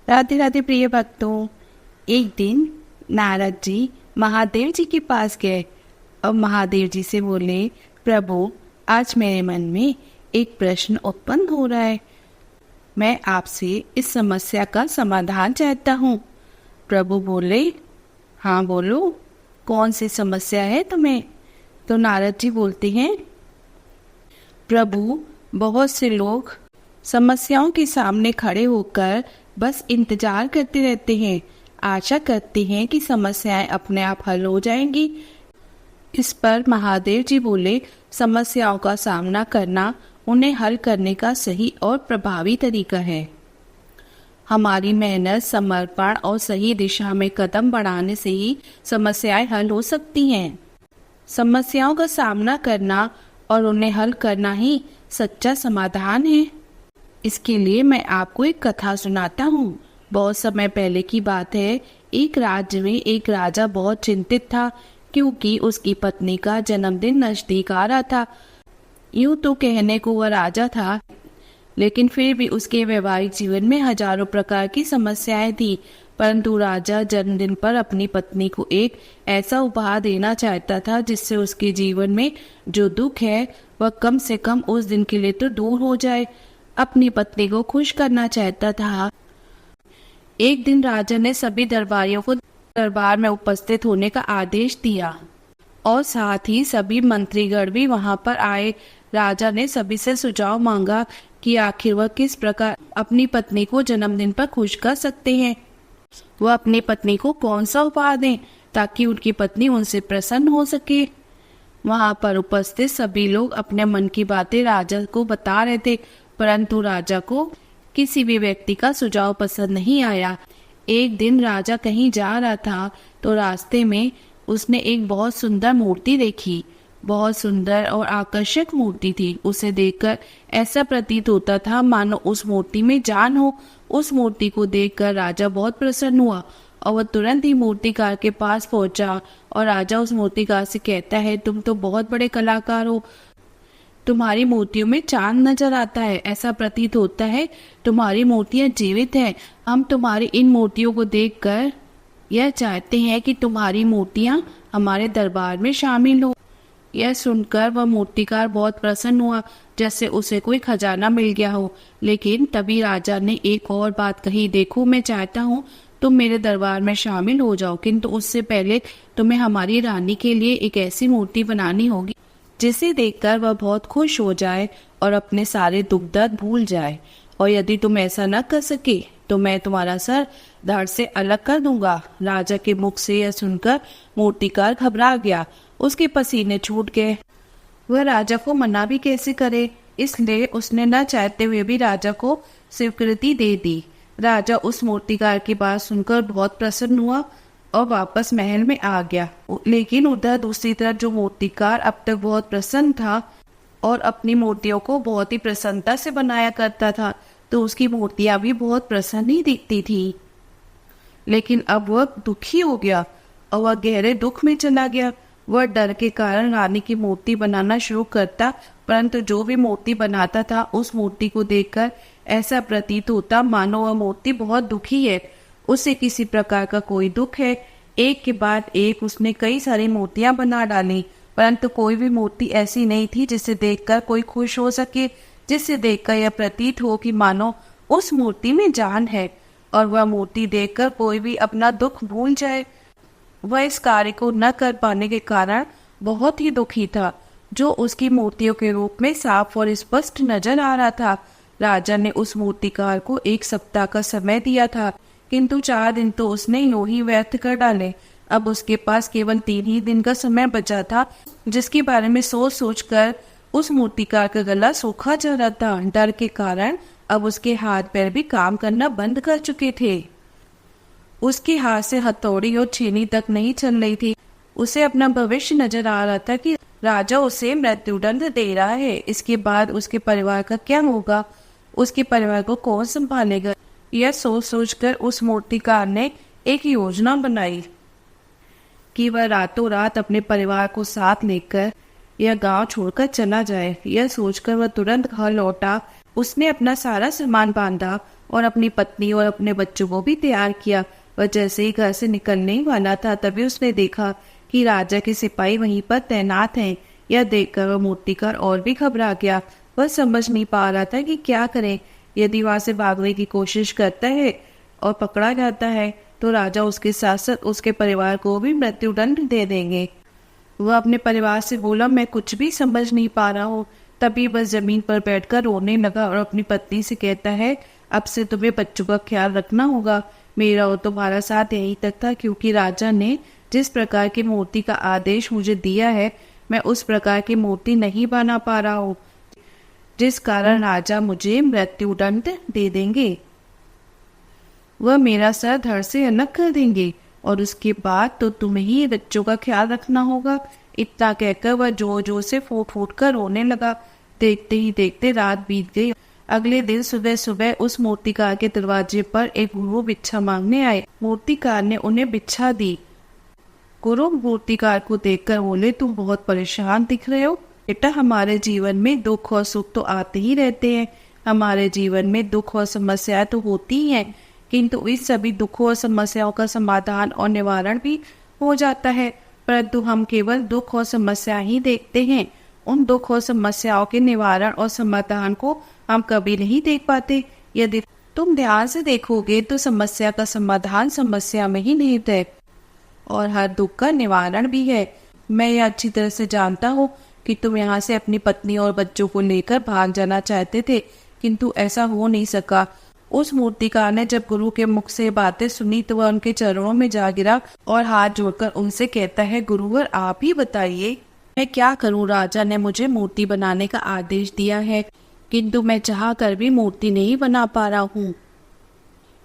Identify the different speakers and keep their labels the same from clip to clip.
Speaker 1: राधे राधे प्रिय भक्तों। एक दिन नारद जी महादेव जी के पास गए और महादेव जी से बोले, प्रभु आज मेरे मन में एक प्रश्न उत्पन्न हो रहा है। मैं आपसे इस समस्या का समाधान चाहता हूँ। प्रभु बोले, हाँ बोलो, कौन सी समस्या है तुम्हें? तो नारद जी बोलते हैं, प्रभु बहुत से लोग समस्याओं के सामने खड़े होकर बस इंतजार करते रहते हैं, आशा करते हैं कि समस्याएं अपने आप हल हो जाएंगी। इस पर महादेव जी बोले, समस्याओं का सामना करना उन्हें हल करने का सही और प्रभावी तरीका है। हमारी मेहनत, समर्पण और सही दिशा में कदम बढ़ाने से ही समस्याएं हल हो सकती हैं। समस्याओं का सामना करना और उन्हें हल करना ही सच्चा समाधान है। इसके लिए मैं आपको एक कथा सुनाता हूँ। बहुत समय पहले की बात है। एक राज्य में एक राजा बहुत चिंतित था क्योंकि उसकी पत्नी का जन्मदिन नजदीक आ रहा था। यूं तो कहने को वह राजा था, लेकिन फिर भी उसके वैवाहिक जीवन में हजारों प्रकार की समस्याएं थी। परंतु राजा जन्मदिन पर अपनी पत्नी को एक ऐसा उपहार देना चाहता था जिससे उसके जीवन में जो दुख है वह कम से कम उस दिन के लिए तो दूर हो जाए। अपनी पत्नी को खुश करना चाहता था। एक दिन राजा ने सभी दरबारियों को दरबार में उपस्थित होने का आदेश दिया और साथ ही सभी मंत्रीगण भी वहां पर आए। राजा ने सभी से सुझाव मांगा कि आखिर वह किस प्रकार अपनी पत्नी को जन्मदिन पर खुश कर सकते हैं। वह अपनी पत्नी को कौन सा उपहार दें ताकि उनकी पत्नी उनसे प्रसन्न हो सके। वहां पर उपस्थित सभी लोग अपने मन की बातें राजा को बता रहे थे, परंतु राजा को किसी भी व्यक्ति का सुझाव पसंद नहीं आया। एक दिन राजा कहीं जा रहा था तो रास्ते में उसने एक बहुत सुंदर मूर्ति देखी। बहुत सुंदर और आकर्षक मूर्ति थी। उसे देखकर ऐसा प्रतीत होता था मानो उस मूर्ति में जान हो। उस मूर्ति को देखकर राजा बहुत प्रसन्न हुआ और वह तुरंत ही मूर्तिकार के पास पहुंचा और राजा उस मूर्तिकार से कहता है, तुम तो बहुत बड़े कलाकार हो, तुम्हारी मूर्तियों में चांद नजर आता है, ऐसा प्रतीत होता है तुम्हारी मूर्तियां जीवित हैं। हम तुम्हारी इन मूर्तियों को देखकर यह चाहते हैं कि तुम्हारी मूर्तियां हमारे दरबार में शामिल हो। यह सुनकर वह मूर्तिकार बहुत प्रसन्न हुआ, जैसे उसे कोई खजाना मिल गया हो। लेकिन तभी राजा ने एक और बात कही, देखो मैं चाहता हूँ तुम मेरे दरबार में शामिल हो जाओ, किंतु उससे पहले तुम्हें हमारी रानी के लिए एक ऐसी मूर्ति बनानी होगी जिसे देखकर वह बहुत खुश हो जाए और अपने सारे दुख दर्द भूल जाए। और यदि तुम ऐसा न कर सके तो मैं तुम्हारा सर धड़ से अलग कर दूंगा। राजा के मुख से यह सुनकर मूर्तिकार घबरा गया, उसके पसीने छूट गए। वह राजा को मना भी कैसे करे, इसलिए उसने न चाहते हुए भी राजा को स्वीकृति दे दी। राजा उस मूर्तिकार की बात सुनकर बहुत प्रसन्न हुआ और वापस महल में आ गया। लेकिन उधर दूसरी तरफ जो मूर्तिकार अब तक बहुत प्रसन्न था और अपनी मूर्तियों को बहुत ही प्रसन्नता से बनाया करता था, तो उसकी मूर्तियां भी बहुत प्रसन्न ही दिखती थी। लेकिन अब वह दुखी हो गया और वह गहरे दुख में चला गया। वह डर के कारण रानी की मूर्ति बनाना शुरू करता, परंतु जो भी मूर्ति बनाता था उस मूर्ति को देखकर ऐसा प्रतीत होता मानो वह मूर्ति बहुत दुखी है, उसे किसी प्रकार का कोई दुख है। एक के बाद एक उसने कई सारी मूर्तियां बना डाली, परंतु कोई भी मूर्ति ऐसी नहीं थी जिसे देखकर कोई खुश हो सके, जिसे देखकर यह प्रतीत हो कि मानो उस मूर्ति में जान है और वह मूर्ति देखकर कोई भी अपना दुख भूल जाए। वह इस कार्य को न कर पाने के कारण बहुत ही दुखी था, जो उसकी मूर्तियों के रूप में साफ और स्पष्ट नजर आ रहा था। राजा ने उस मूर्तिकार को 1 सप्ताह का समय दिया था, किंतु 4 दिन तो उसने यूं ही व्यर्थ कर डाले। अब उसके पास केवल 3 ही दिन का समय बचा था, जिसके बारे में सोच सोच कर उस मूर्तिकार का गला सूखा जा रहा था। डर के कारण अब उसके हाथ पैर भी काम करना बंद कर चुके थे। उसके हाथ से हथौड़ी और छेनी तक नहीं चल रही थी। उसे अपना भविष्य नजर आ रहा था कि राजा उसे मृत्युदंड दे रहा है। इसके बाद उसके परिवार का क्या होगा, उसके परिवार को कौन संभालेगा। यह सोच सोचकर उस मूर्तिकार ने एक योजना बनाई कि वह रातों रात अपने परिवार को साथ लेकर यह गांव छोड़कर चला जाए। यह सोचकर वह तुरंत घर लौटा। उसने अपना सारा सामान बांधा और अपनी पत्नी और अपने बच्चों को भी तैयार किया। वह जैसे ही घर से निकलने ही वाला था तभी उसने देखा कि राजा के सिपाही वहीं पर तैनात हैं। यह देखकर वह मूर्तिकार और भी घबरा गया। वह समझ नहीं पा रहा था कि क्या करे। यदि वहां से भागने की कोशिश करता है और पकड़ा जाता है तो राजा उसके साथ साथ उसके परिवार को भी मृत्युदंड दे देंगे। वह अपने परिवार से बोला, मैं कुछ भी समझ नहीं पा रहा हूँ। तभी बस जमीन पर बैठकर रोने लगा और अपनी पत्नी से कहता है, अब से तुम्हें बच्चों का ख्याल रखना होगा। मेरा और तुम्हारा साथ यहीं तक था, क्योंकि राजा ने जिस प्रकार की मूर्ति का आदेश मुझे दिया है मैं उस प्रकार की मूर्ति नहीं बना पा रहा हूँ, जिस कारण राजा मुझे मृत्युदंड दे देंगे। वह मेरा सर धड़ से अलग कर देंगे और उसके बाद तो तुम्हें ही बच्चों का ख्याल रखना होगा। इतना कहकर वह जोर जोर से फूट फूट कर रोने लगा। देखते ही देखते रात बीत गई। अगले दिन सुबह सुबह उस मूर्तिकार के दरवाजे पर एक गुरु भिक्षा मांगने आए। मूर्तिकार ने उन्हें भिक्षा दी। गुरु मूर्तिकार को देखकर बोले, तुम बहुत परेशान दिख रहे हो। बेटा, हमारे जीवन में दुख और सुख तो आते ही रहते हैं। हमारे जीवन में दुख और समस्याएं तो होती ही हैं, किंतु इस सभी दुखों और समस्याओं का समाधान और निवारण भी हो जाता है। परंतु हम केवल दुख और समस्या ही देखते हैं। उन दुख और समस्याओं के निवारण और समाधान को हम कभी नहीं देख पाते। यदि तुम ध्यान से देखोगे तो समस्या का समाधान समस्या में ही निहित है और हर दुख का निवारण भी है। मैं यह अच्छी तरह से जानता हूँ कि तुम यहाँ से अपनी पत्नी और बच्चों को लेकर भाग जाना चाहते थे, किंतु ऐसा हो नहीं सका। उस मूर्तिकार ने जब गुरु के मुख से बातें सुनी तो वह उनके चरणों में जा गिरा और हाथ जोड़कर उनसे कहता है, गुरुवर आप ही बताइए मैं क्या करूं। राजा ने मुझे मूर्ति बनाने का आदेश दिया है, किंतु मैं चाह कर भी मूर्ति नहीं बना पा रहा हूँ।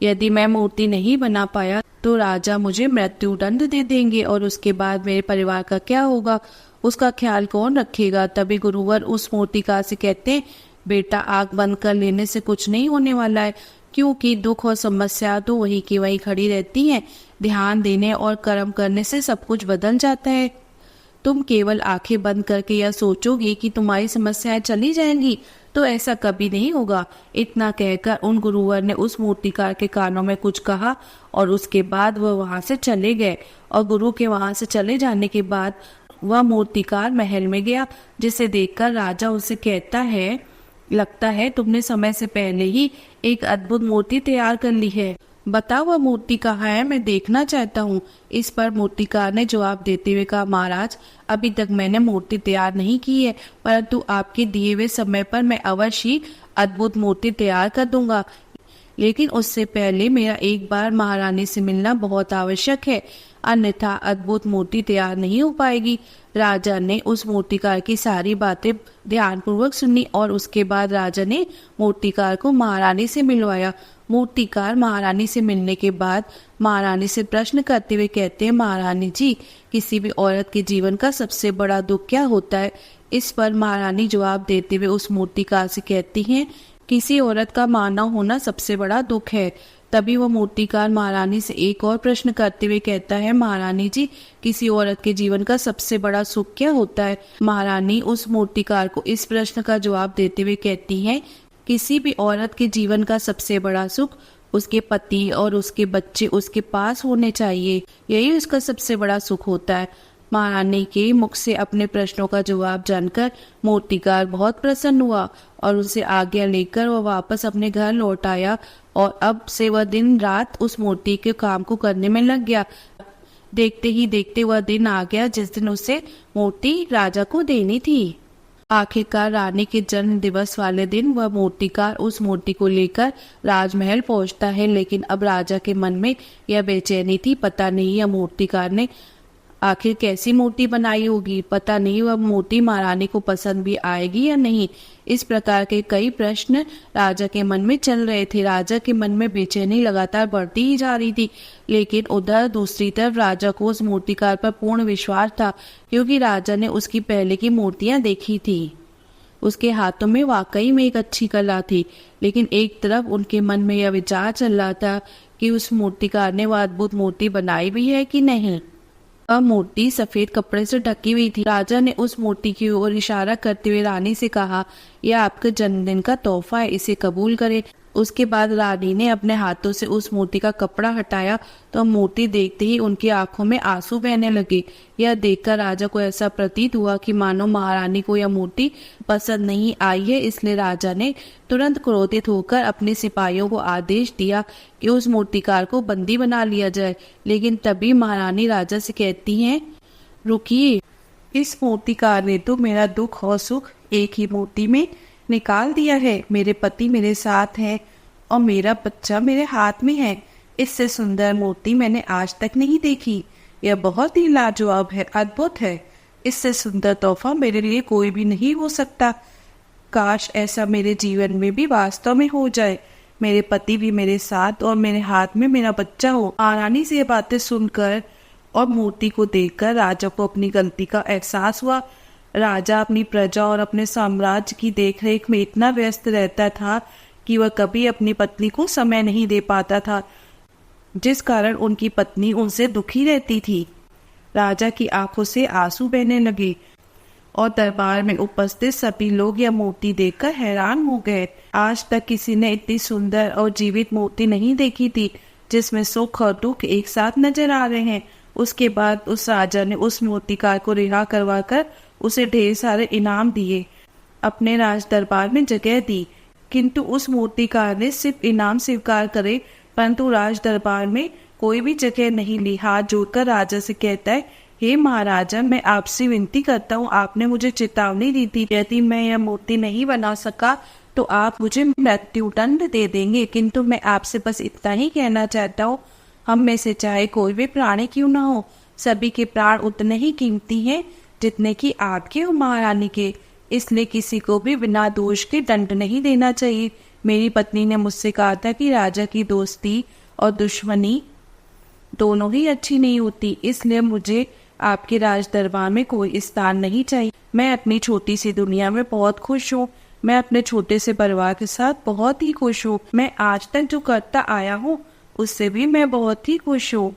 Speaker 1: यदि मैं मूर्ति नहीं बना पाया तो राजा मुझे मृत्युदंड दे देंगे और उसके बाद मेरे परिवार का क्या होगा, उसका ख्याल कौन रखेगा। तभी गुरुवर उस मूर्तिकार से कहते हैं, बेटा आंख बंद कर लेने से कुछ नहीं होने वाला है, क्योंकि दुख और समस्या तो वही की वही खड़ी रहती हैं। ध्यान देने और कर्म करने से सब कुछ बदल जाता है। तुम केवल आंखें बंद करके यह सोचोगे कि तुम्हारी समस्याएं चली जाएंगी, तो ऐसा कभी नहीं होगा। इतना कहकर उन गुरुवर ने उस मूर्तिकार के कानों में कुछ कहा और उसके बाद वह वहां से चले गए। और गुरु के वहां से चले जाने के बाद वह मूर्तिकार महल में गया, जिसे देखकर राजा उससे कहता है, लगता है तुमने समय से पहले ही एक अद्भुत मूर्ति तैयार कर ली है। बताओ वह मूर्ति कहाँ है, मैं देखना चाहता हूँ। इस पर मूर्तिकार ने जवाब देते हुए कहा, महाराज अभी तक मैंने मूर्ति तैयार नहीं की है, परंतु आपके दिए हुए समय पर मैं अवश्य ही अद्भुत मूर्ति तैयार कर दूंगा। लेकिन उससे पहले मेरा एक बार महारानी से मिलना बहुत आवश्यक है, अन्यथा अद्भुत मूर्ति तैयार नहीं हो पाएगी। राजा ने उस मूर्तिकार की सारी बातें ध्यानपूर्वक सुनी और उसके बाद राजा ने मूर्तिकार को महारानी से मिलवाया। मूर्तिकार महारानी से मिलने के बाद महारानी से प्रश्न करते हुए कहते हैं, महारानी जी, किसी भी औरत के जीवन का सबसे बड़ा दुख क्या होता है। इस पर महारानी जवाब देते हुए उस मूर्तिकार से कहती हैं, किसी औरत का मानव होना सबसे बड़ा दुख है। तभी वह मूर्तिकार महारानी से एक और प्रश्न करते हुए कहता है, महारानी जी, किसी औरत के जीवन का सबसे बड़ा सुख क्या होता है। महारानी उस मूर्तिकार को इस प्रश्न का जवाब देते हुए कहती हैं, किसी भी औरत के जीवन का सबसे बड़ा सुख उसके पति और उसके बच्चे उसके पास होने चाहिए, यही उसका सबसे बड़ा सुख होता है। महारानी के मुख से अपने प्रश्नों का जवाब जानकर मूर्तिकार बहुत प्रसन्न हुआ और उसे आज्ञा लेकर वह वापस अपने घर लौट आया और अब से वह दिन रात उस मूर्ति के काम को करने में लग गया। देखते ही देखते वह दिन आ गया जिस दिन उसे मूर्ति राजा को देनी थी। आखिरकार रानी के जन्म दिवस वाले दिन वह मूर्तिकार उस मूर्ति को लेकर राजमहल पहुंचता है, लेकिन अब राजा के मन में यह बेचैनी थी। पता नहीं यह मूर्तिकार ने आखिर कैसी मूर्ति बनाई होगी, पता नहीं वह मूर्ति महारानी को पसंद भी आएगी या नहीं। इस प्रकार के कई प्रश्न राजा के मन में चल रहे थे। राजा के मन में बेचैनी लगातार बढ़ती ही जा रही थी, लेकिन उधर दूसरी तरफ राजा को उस मूर्तिकार पर पूर्ण विश्वास था, क्योंकि राजा ने उसकी पहले की मूर्तियां देखी थी। उसके हाथों में वाकई में एक अच्छी कला थी, लेकिन एक तरफ उनके मन में यह विचार चल रहा था कि उस मूर्तिकार ने वह अद्भुत मूर्ति बनाई भी है कि नहीं। वह मूर्ति सफेद कपड़े से ढकी हुई थी। राजा ने उस मूर्ति की ओर इशारा करते हुए रानी से कहा, यह आपके जन्मदिन का तोहफा है, इसे कबूल करें। उसके बाद रानी ने अपने हाथों से उस मूर्ति का कपड़ा हटाया तो मूर्ति देखते ही उनकी आंखों में आंसू बहने लगे। यह देखकर राजा को ऐसा प्रतीत हुआ कि मानो महारानी को यह मूर्ति पसंद नहीं आई है। इसलिए राजा ने तुरंत क्रोधित होकर अपने सिपाहियों को आदेश दिया कि उस मूर्तिकार को बंदी बना लिया जाए। लेकिन तभी महारानी राजा से कहती हैं, रुकिए, इस मूर्तिकार ने तो मेरा दुख और सुख एक ही मूर्ति में निकाल दिया है। मेरे पति मेरे साथ हैं और मेरा बच्चा मेरे हाथ में है। इससे सुंदर मूर्ति मैंने आज तक नहीं देखी। यह बहुत ही लाजवाब है, अद्भुत है। इससे सुंदर तोहफा मेरे लिए कोई भी नहीं हो सकता। काश ऐसा मेरे जीवन में भी वास्तव में हो जाए। मेरे पति भी मेरे साथ और मेरे हाथ में मेरा बच्चा हो। महारानी से ये बातें सुनकर और मूर्ति को देखकर राजा को अपनी गलती का एहसास हुआ। राजा अपनी प्रजा और अपने साम्राज्य की देखरेख में इतना व्यस्त रहता था कि वह कभी अपनी पत्नी को समय नहीं दे पाता था, जिस कारण उनकी पत्नी उनसे दुखी रहती थी। राजा की आंखों से आंसू बहने लगे और दरबार में उपस्थित सभी लोग यह मूर्ति देखकर हैरान हो गए। आज तक किसी ने इतनी सुंदर और जीवित मूर्ति नहीं देखी थी, जिसमें सुख और दुख एक साथ नजर आ रहे हैं। उसके बाद उस राजा ने उस मूर्तिकार को रिहा करवाकर उसे ढेर सारे इनाम दिए, अपने राज दरबार में जगह दी। किंतु उस मूर्तिकार ने सिर्फ इनाम स्वीकार करे, परंतु राज दरबार में कोई भी जगह नहीं ली। हाथ जोड़कर राजा से कहता है, हे महाराजा, मैं आपसे विनती करता हूँ, आपने मुझे चेतावनी दी थी, यदि मैं यह मूर्ति नहीं बना सका तो आप मुझे मृत्युदंड दे देंगे। किंतु मैं आपसे बस इतना ही कहना चाहता हूँ, हम में से चाहे कोई भी प्राणी क्यों ना हो, सभी के प्राण उतने ही कीमती हैं जितने कि आपके और महारानी के। इसलिए किसी को भी बिना दोष के दंड नहीं देना चाहिए। मेरी पत्नी ने मुझसे कहा था कि राजा की दोस्ती और दुश्मनी दोनों ही अच्छी नहीं होती, इसलिए मुझे आपके राज दरबार में कोई स्थान नहीं चाहिए। मैं अपनी छोटी सी दुनिया में बहुत खुश हूँ। मैं अपने छोटे से परिवार के साथ बहुत ही खुश हूँ। मैं आज तक जो करता आया हूँ उससे भी मैं बहुत ही खुश हूँ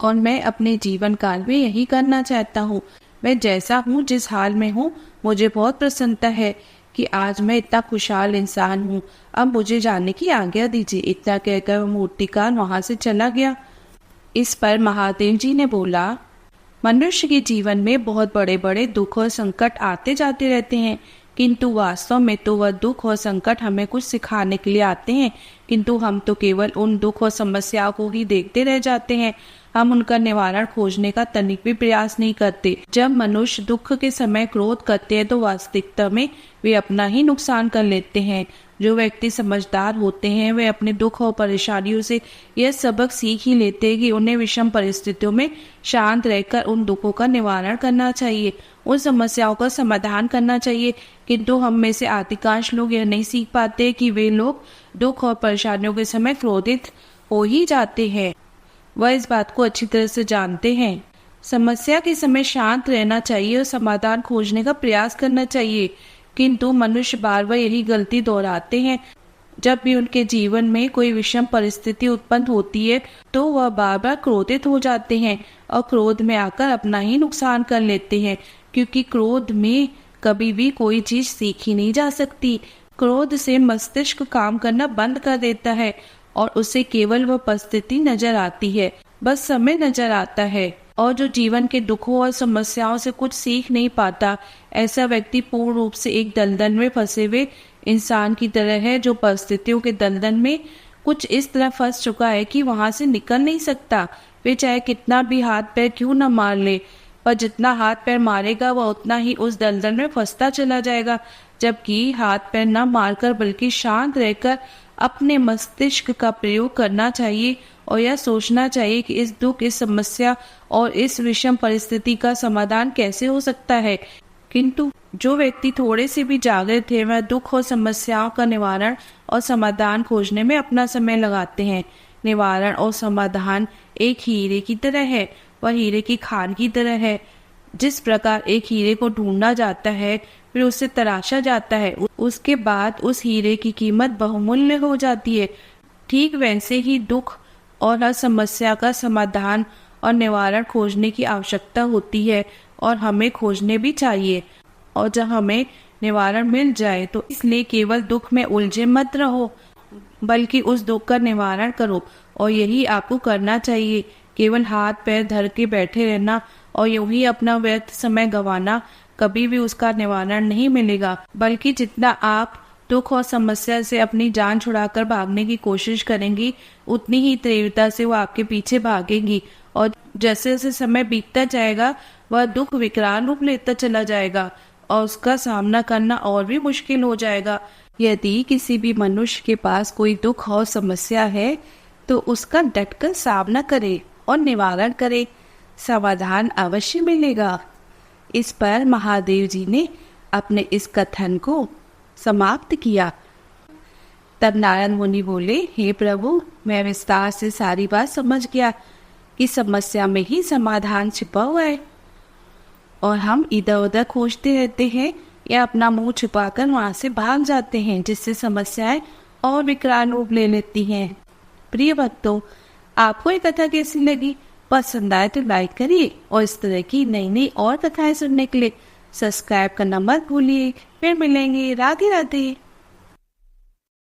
Speaker 1: और मैं अपने जीवन काल में यही करना चाहता हूँ। मैं जैसा हूँ, जिस हाल में हूँ, मुझे बहुत प्रसन्नता है कि आज मैं इतना खुशहाल इंसान हूँ। अब मुझे जाने की आज्ञा दीजिए। इतना कहकर मूर्तिकार वहाँ से चला गया। इस पर महादेव जी ने बोला, मनुष्य के जीवन में बहुत बड़े बड़े दुख और संकट आते जाते रहते हैं, किंतु वास्तव में तो वह दुख और संकट हमें कुछ सिखाने के लिए आते हैं। किंतु हम तो केवल उन दुख और समस्याओं को ही देखते रह जाते हैं। हम उनका निवारण खोजने का तनिक भी प्रयास नहीं करते। जब मनुष्य दुख के समय क्रोध करते हैं तो वास्तविकता में वे अपना ही नुकसान कर लेते हैं। जो व्यक्ति समझदार होते हैं वे अपने दुख और परेशानियों से यह सबक सीख ही लेते हैं कि उन्हें विषम परिस्थितियों में शांत रहकर उन दुखों का निवारण करना चाहिए, उन समस्याओं का समाधान करना चाहिए। किंतु हम में से अधिकांश लोग यह नहीं सीख पाते कि वे लोग दुख और परेशानियों के समय क्रोधित हो ही जाते हैं। वह इस बात को अच्छी तरह से जानते हैं। समस्या के समय शांत रहना चाहिए और समाधान खोजने का प्रयास करना चाहिए, किंतु मनुष्य बार बार यही गलती दोहराते हैं। जब भी उनके जीवन में कोई विषम परिस्थिति उत्पन्न होती है तो वह बार बार क्रोधित हो जाते हैं और क्रोध में आकर अपना ही नुकसान कर लेते हैं, क्योंकि क्रोध में कभी भी कोई चीज सीखी नहीं जा सकती। क्रोध से मस्तिष्क काम करना बंद कर देता है और उसे केवल वह परिस्थिति नजर आती है, बस समय नजर आता है। और जो जीवन के दुखों और समस्याओं से कुछ सीख नहीं पाता, ऐसा व्यक्ति पूर्ण रूप से एक दलदल में फंसे हुए इंसान की तरह है, जो परिस्थितियों के दलदल में कुछ इस तरह फंस चुका है कि वहां से निकल नहीं सकता। वे चाहे कितना भी हाथ पैर क्यों न मार ले, पर जितना हाथ पैर मारेगा वह उतना ही उस दलदल में फंसता चला जाएगा। जबकि हाथ पैर न मारकर बल्कि शांत रहकर अपने मस्तिष्क का प्रयोग करना चाहिए और यह सोचना चाहिए कि इस दुख, इस समस्या और इस विषम परिस्थिति का समाधान कैसे हो सकता है। किंतु जो व्यक्ति थोड़े से भी जागृत है वह दुख और समस्याओं का निवारण और समाधान खोजने में अपना समय लगाते हैं। निवारण और समाधान एक हीरे की तरह है, वह हीरे की खान की तरह है। जिस प्रकार एक हीरे को ढूंढा जाता है, फिर उसे तराशा जाता है, उसके बाद उस हीरे की कीमत बहुमूल्य हो जाती है, ठीक वैसे ही दुख और हर समस्या का समाधान और निवारण खोजने की आवश्यकता होती है और हमें खोजने भी चाहिए। और जब हमें निवारण मिल जाए तो इसलिए केवल दुख में उलझे मत रहो,
Speaker 2: बल्कि उस दुख का निवारण करो, और यही आपको करना चाहिए। केवल हाथ पैर धर के बैठे रहना और यूं ही अपना व्यर्थ समय गंवाना कभी भी उसका निवारण नहीं मिलेगा, बल्कि जितना आप दुख और समस्या से अपनी जान छुड़ाकर भागने की कोशिश करेंगी, उतनी ही तीव्रता से वो आपके पीछे भागेंगी, और जैसे जैसे समय बीतता जाएगा वह दुख विकराल रूप लेता चला जाएगा और उसका सामना करना और भी मुश्किल हो जाएगा।
Speaker 1: यदि किसी भी मनुष्य के पास कोई दुख और समस्या है तो उसका डटकर सामना करे और निवारण करे, समाधान अवश्य मिलेगा। इस पर महादेव जी ने अपने इस कथन को समाप्त किया। तब नारद मुनि बोले, हे प्रभु, मैं विस्तार से सारी बात समझ गया कि समस्या में ही समाधान छिपा हुआ है, और हम इधर उधर खोजते रहते हैं या अपना मुंह छुपाकर वहां से भाग जाते हैं, जिससे समस्याएं और विकराल रूप ले लेती हैं। प्रिय भक्तों, आपको ये कथा कैसी लगी? पसंद आए तो लाइक करिए, और इस तरह की नई नई और कथाएं सुनने के लिए सब्सक्राइब करना मत भूलिए। फिर मिलेंगे। राधे राधे।